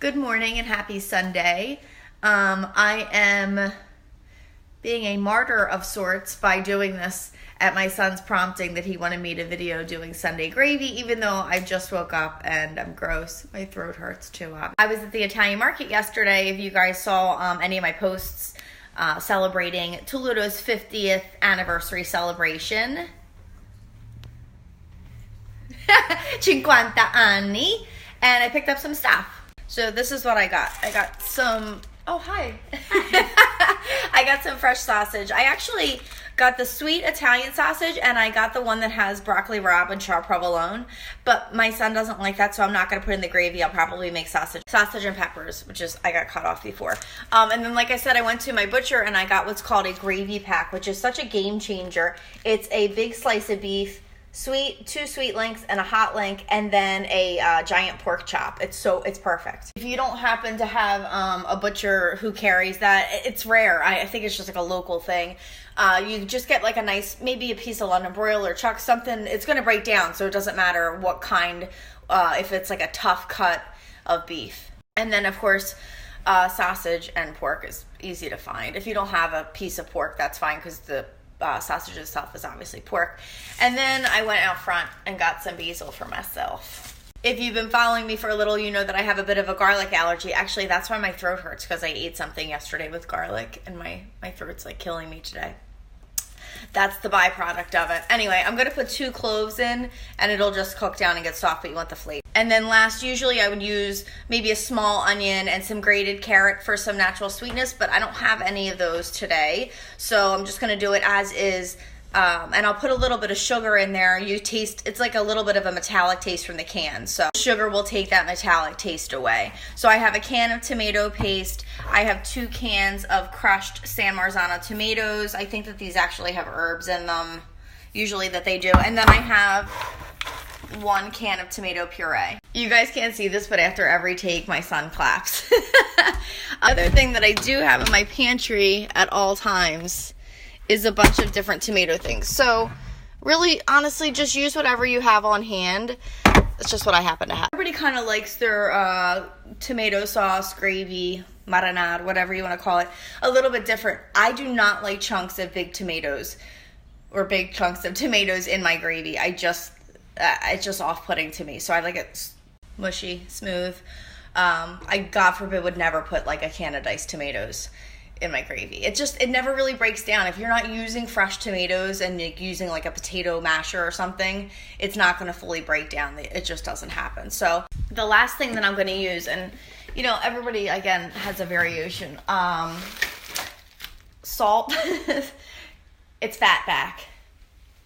Good morning and happy Sunday. I am being a martyr of sorts by doing this at my son's prompting that he wanted me to video doing Sunday gravy, even though I just woke up and I'm gross. My throat hurts too. I was at the Italian market yesterday. If you guys saw any of my posts celebrating Toludo's 50th anniversary celebration. 50 anni. And I picked up some stuff. So this is what I got. I got some, oh hi. I got some fresh sausage. I actually got the sweet Italian sausage and I got the one that has broccoli rabe and char provolone. But my son doesn't like that, so I'm not gonna put in the gravy. I'll probably make sausage and peppers, which is, I got cut off before. And then like I said, I went to my butcher and I got what's called a gravy pack, which is such a game changer. It's a big slice of beef, two sweet links and a hot link, and then a giant pork chop. It's perfect. If you don't happen to have a butcher who carries that, it's rare. I think it's just like a local thing. You just get like a nice, maybe a piece of London broil or chuck, something. It's going to break down, so it doesn't matter what kind, if it's like a tough cut of beef. And then of course, sausage and pork is easy to find. If you don't have a piece of pork, that's fine, because the sausage itself is obviously pork. And then I went out front and got some basil for myself. If you've been following me for a little, you know that I have a bit of a garlic allergy. Actually, that's why my throat hurts, because I ate something yesterday with garlic and my throat's like killing me today. That's the byproduct of it. Anyway, I'm going to put 2 cloves in and it'll just cook down and get soft, but you want the flavor. And then last, usually I would use maybe a small onion and some grated carrot for some natural sweetness, but I don't have any of those today. So I'm just going to do it as is. And I'll put a little bit of sugar in there. You taste, it's like a little bit of a metallic taste from the can. So sugar will take that metallic taste away. So I have a can of tomato paste. I have 2 cans of crushed San Marzano tomatoes. I think that these actually have herbs in them, usually that they do. And then I have 1 can of tomato puree. You guys can't see this, but after every take, my son claps. Other thing that I do have in my pantry at all times is a bunch of different tomato things. So really, honestly, just use whatever you have on hand. It's just what I happen to have. Everybody kind of likes their tomato sauce, gravy, marinade, whatever you want to call it, a little bit different. I do not like chunks of big tomatoes or big chunks of tomatoes in my gravy. It's just off-putting to me. So I like it mushy, smooth. I, God forbid, would never put like a can of diced tomatoes in my gravy. It never really breaks down. If you're not using fresh tomatoes and using like a potato masher or something, it's not going to fully break down. It just doesn't happen. So the last thing that I'm going to use, and you know, everybody again has a variation. Salt. It's fat back.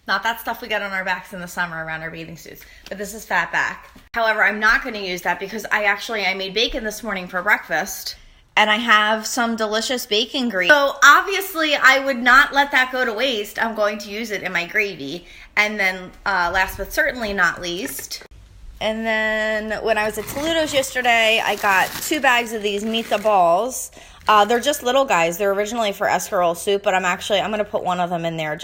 Not that stuff we get on our backs in the summer around our bathing suits, but this is fat back. However, I'm not going to use that because I made bacon this morning for breakfast. And I have some delicious bacon grease. So obviously I would not let that go to waste. I'm going to use it in my gravy. And then last but certainly not least, and then when I was at Toludo's yesterday, I got 2 bags of these meatballs. They're just little guys. They're originally for escarole soup, but I'm going to put 1 of them in there.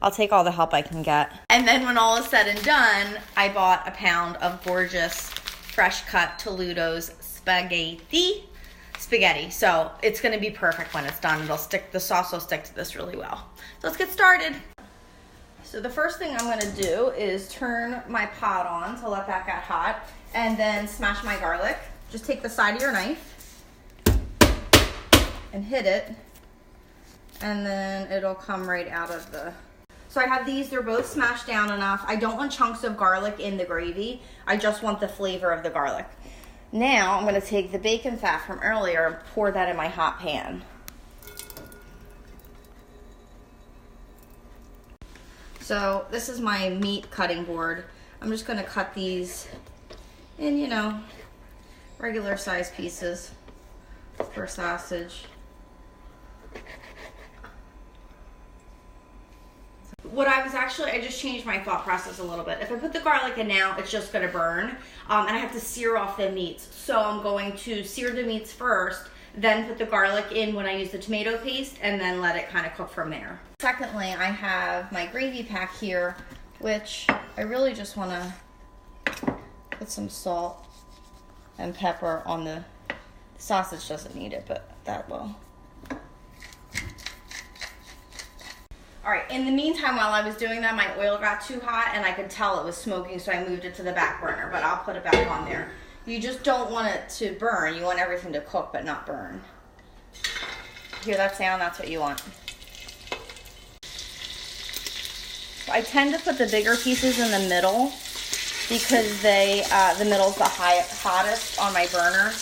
I'll take all the help I can get. And then when all is said and done, I bought a pound of gorgeous fresh cut Toludo's spaghetti. So it's going to be perfect when it's done. The sauce will stick to this really well. So let's get started. So the first thing I'm going to do is turn my pot on to let that get hot, and then smash my garlic. Just take the side of your knife and hit it, and then it'll come right out of the... So I have these, they're both smashed down enough. I don't want chunks of garlic in the gravy. I just want the flavor of the garlic. Now I'm going to take the bacon fat from earlier and pour that in my hot pan. So this is my meat cutting board. I'm just going to cut these in, you know, regular size pieces for sausage. I just changed my thought process a little bit. If I put the garlic in now, it's just going to burn, and I have to sear off the meats. So I'm going to sear the meats first, then put the garlic in when I use the tomato paste, and then let it kind of cook from there. Secondly, I have my gravy pack here, which I really just want to put some salt and pepper on the The sausage doesn't need it, but that will. All right, in the meantime, while I was doing that, my oil got too hot and I could tell it was smoking, so I moved it to the back burner, but I'll put it back on there. You just don't want it to burn. You want everything to cook but not burn. Hear that sound? That's what you want. I tend to put the bigger pieces in the middle because the middle's the hottest on my burner,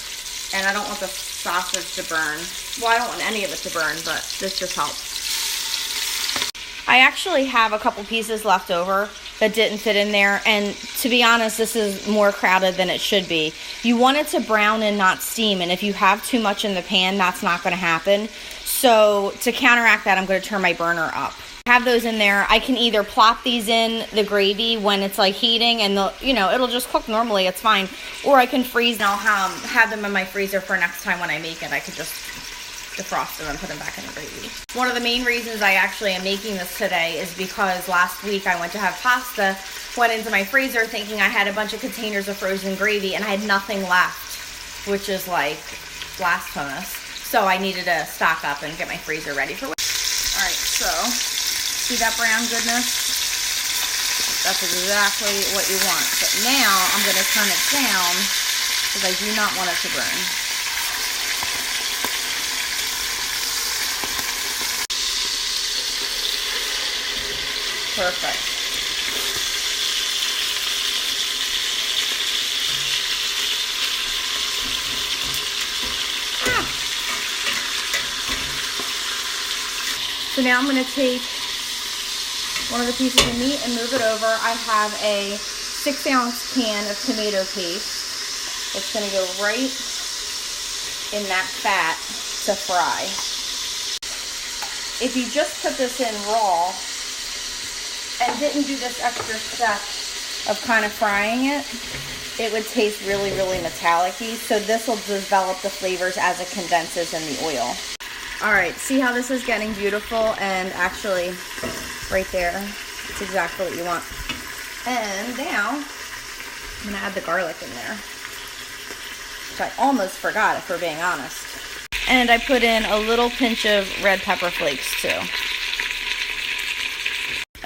and I don't want the sausage to burn. Well, I don't want any of it to burn, but this just helps. I actually have a couple pieces left over that didn't fit in there, and to be honest, this is more crowded than it should be. You want it to brown and not steam, and if you have too much in the pan, that's not going to happen. So to counteract that, I'm going to turn my burner up. I have those in there. I can either plop these in the gravy when it's like heating and it'll just cook normally, it's fine, or I can freeze and I'll have them in my freezer for next time when I make it. I could just defrost them and put them back in the gravy. One of the main reasons I actually am making this today is because last week I went to have pasta, went into my freezer thinking I had a bunch of containers of frozen gravy, and I had nothing left, which is like blasphemous. So I needed to stock up and get my freezer ready for it. All right, so see that brown goodness? That's exactly what you want. But now I'm going to turn it down because I do not want it to burn. Perfect. So now I'm going to take one of the pieces of meat and move it over. I have a 6-ounce can of tomato paste. It's going to go right in that fat to fry. If you just put this in raw and didn't do this extra step of kind of frying it, it would taste really, really metallic-y. So this will develop the flavors as it condenses in the oil. All right, see how this is getting beautiful, and actually right there, it's exactly what you want. And now I'm gonna add the garlic in there, which I almost forgot if we're being honest. And I put in a little pinch of red pepper flakes too.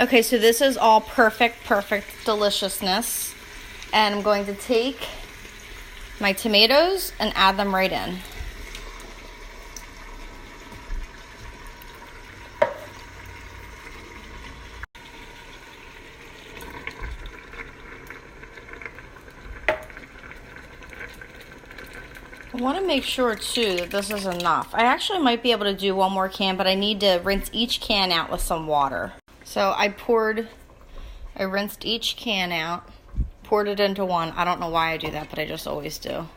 Okay, so this is all perfect deliciousness. And I'm going to take my tomatoes and add them right in. I want to make sure too that this is enough. I actually might be able to do one more can, but I need to rinse each can out with some water. So I rinsed each can out, poured it into one. I don't know why I do that, but I just always do.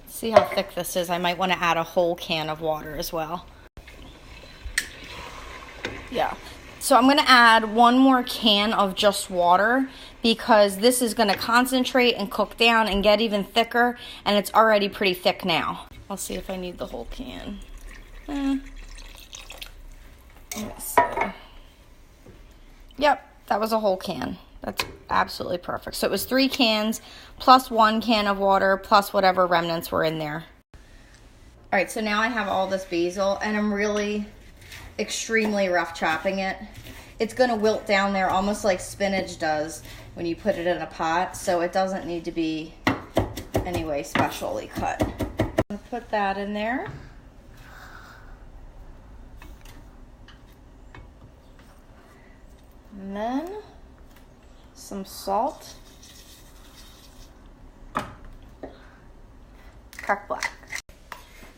See how thick this is? I might want to add a whole can of water as well. Yeah. So I'm going to add one more can of just water because this is going to concentrate and cook down and get even thicker, and it's already pretty thick now. I'll see if I need the whole can. Let me see. Yep, that was a whole can. That's absolutely perfect. So it was 3 cans plus 1 can of water plus whatever remnants were in there. All right, so now I have all this basil, and I'm really extremely rough chopping it. It's going to wilt down there almost like spinach does when you put it in a pot, so it doesn't need to be anyway specially cut. I'll put that in there. And then some salt. Cracked black.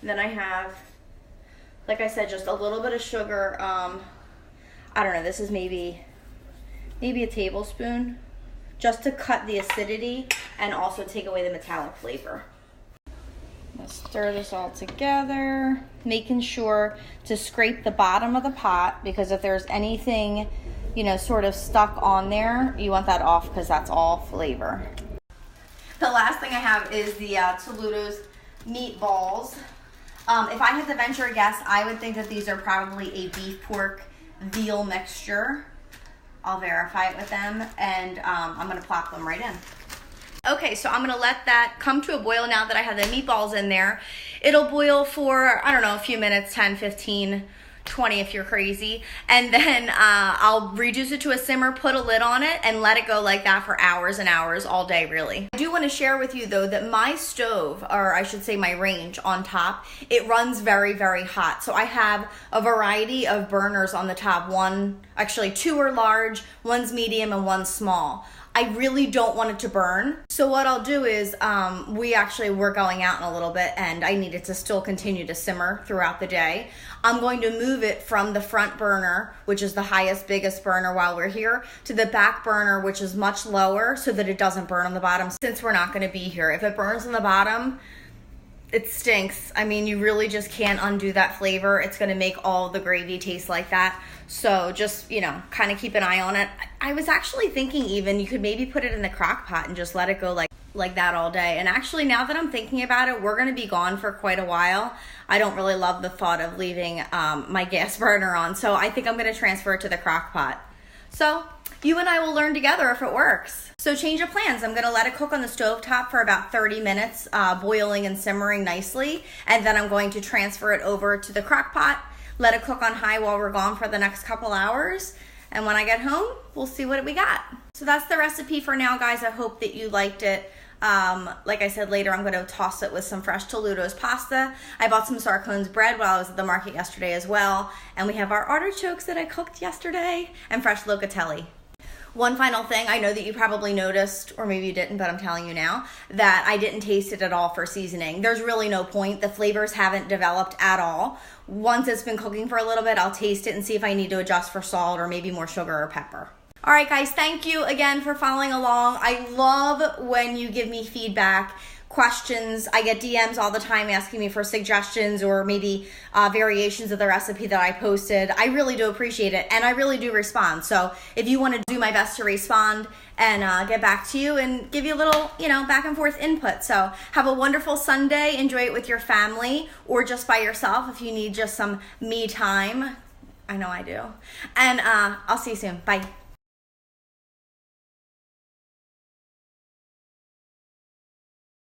And then I have, like I said, just a little bit of sugar. I don't know, this is maybe a tablespoon, just to cut the acidity and also take away the metallic flavor. Let's stir this all together, making sure to scrape the bottom of the pot, because if there's anything, sort of stuck on there, you want that off because that's all flavor. The last thing I have is the Tolutos meatballs. If I had to venture a guess, I would think that these are probably a beef pork veal mixture. I'll verify it with them, and I'm going to plop them right in. Okay, so I'm gonna let that come to a boil now that I have the meatballs in there. It'll boil for, I don't know, a few minutes, 10, 15, 20 if you're crazy. And then I'll reduce it to a simmer, put a lid on it, and let it go like that for hours and hours, all day really. I do want to share with you though that my stove, or I should say my range on top, it runs very, very hot. So I have a variety of burners on the top. Actually two are large, one's medium, and one's small. I really don't want it to burn. So what I'll do is, we're going out in a little bit and I need it to still continue to simmer throughout the day. I'm going to move it from the front burner, which is the highest, biggest burner while we're here, to the back burner, which is much lower, so that it doesn't burn on the bottom since we're not gonna be here. If it burns on the bottom, it stinks. I mean, you really just can't undo that flavor. It's gonna make all the gravy taste like that. So just, kind of keep an eye on it. I was actually thinking even you could maybe put it in the crock pot and just let it go like that all day. And actually, now that I'm thinking about it, we're gonna be gone for quite a while. I don't really love the thought of leaving my gas burner on, so I think I'm gonna transfer it to the crock pot. So you and I will learn together if it works. So change of plans. I'm gonna let it cook on the stovetop for about 30 minutes, boiling and simmering nicely. And then I'm going to transfer it over to the crock pot, let it cook on high while we're gone for the next couple hours. And when I get home, we'll see what we got. So that's the recipe for now, guys. I hope that you liked it. Like I said, later I'm going to toss it with some fresh Toludo's pasta. I bought some Sarcone's bread while I was at the market yesterday as well. And we have our artichokes that I cooked yesterday and fresh locatelli. One final thing, I know that you probably noticed, or maybe you didn't, but I'm telling you now, that I didn't taste it at all for seasoning. There's really no point. The flavors haven't developed at all. Once it's been cooking for a little bit, I'll taste it and see if I need to adjust for salt or maybe more sugar or pepper. All right, guys, thank you again for following along. I love when you give me feedback, questions. I get DMs all the time asking me for suggestions or maybe variations of the recipe that I posted. I really do appreciate it, and I really do respond. So if you want to do my best to respond and get back to you and give you a little, back and forth input. So have a wonderful Sunday. Enjoy it with your family or just by yourself if you need just some me time. I know I do. And I'll see you soon. Bye.